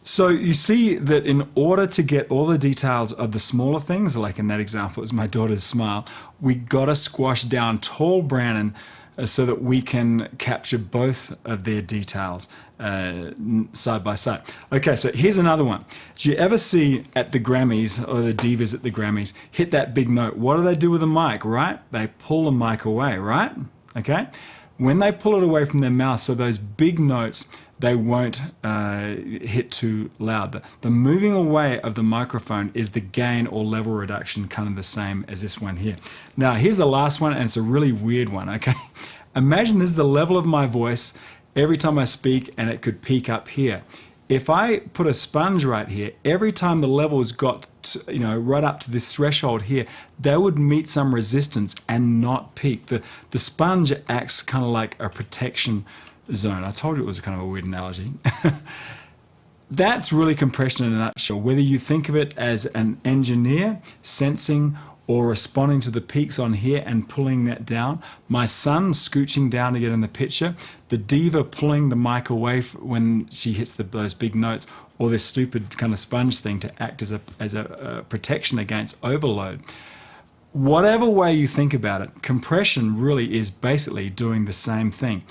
So you see that in order to get all the details of the smaller things, like in that example, it was my daughter's smile, we got to squash down tall Brannon so that we can capture both of their details side by side. Okay, so here's another one. Do you ever see at the Grammys, or the divas at the Grammys, hit that big note? What do they do with the mic, right? They pull the mic away, right? Okay? When they pull it away from their mouth, so those big notes, they won't hit too loud. The moving away of the microphone is the gain or level reduction, kind of the same as this one here. Now, here's the last one, and it's a really weird one, okay? Imagine this is the level of my voice every time I speak, and it could peak up here. If I put a sponge right here, every time the levels got to, right up to this threshold here, they would meet some resistance and not peak. The sponge acts kind of like a protection zone. I told you it was kind of a weird analogy. That's really compression in a nutshell. Whether you think of it as an engineer sensing or responding to the peaks on here and pulling that down, my son scooching down to get in the picture, the diva pulling the mic away when she hits those big notes, or this stupid kind of sponge thing to act as a protection against overload. Whatever way you think about it, compression really is basically doing the same thing.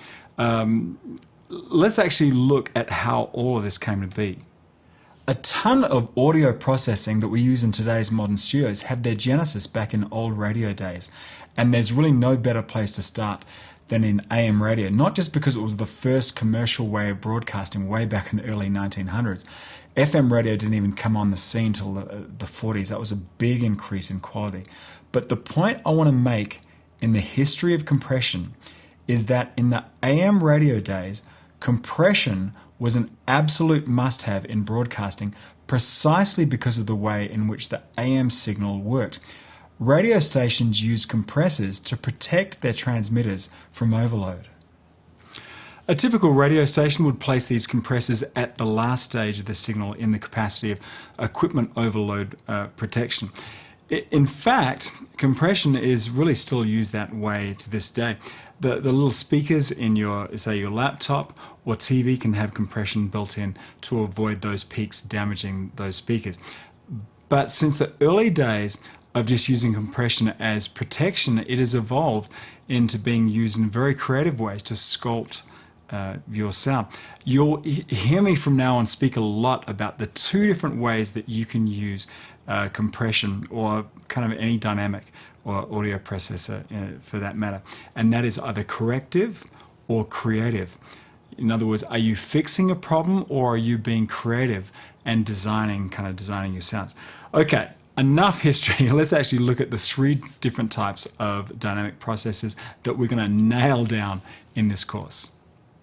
Let's actually look at how all of this came to be. A ton of audio processing that we use in today's modern studios have their genesis back in old radio days. And there's really no better place to start than in AM radio, not just because it was the first commercial way of broadcasting way back in the early 1900s. FM radio didn't even come on the scene till the 40s. That was a big increase in quality. But the point I want to make in the history of compression is that in the AM radio days, compression was an absolute must-have in broadcasting precisely because of the way in which the AM signal worked. Radio stations used compressors to protect their transmitters from overload. A typical radio station would place these compressors at the last stage of the signal in the capacity of equipment overload protection. In fact, compression is really still used that way to this day. The little speakers in your laptop or TV can have compression built in to avoid those peaks damaging those speakers. But since the early days of just using compression as protection, it has evolved into being used in very creative ways to sculpt your sound. You'll hear me from now on speak a lot about the two different ways that you can use compression, or kind of any dynamic or audio processor for that matter. And that is either corrective or creative. In other words, are you fixing a problem, or are you being creative and designing your sounds? Okay, enough history. Let's actually look at the three different types of dynamic processors that we're going to nail down in this course.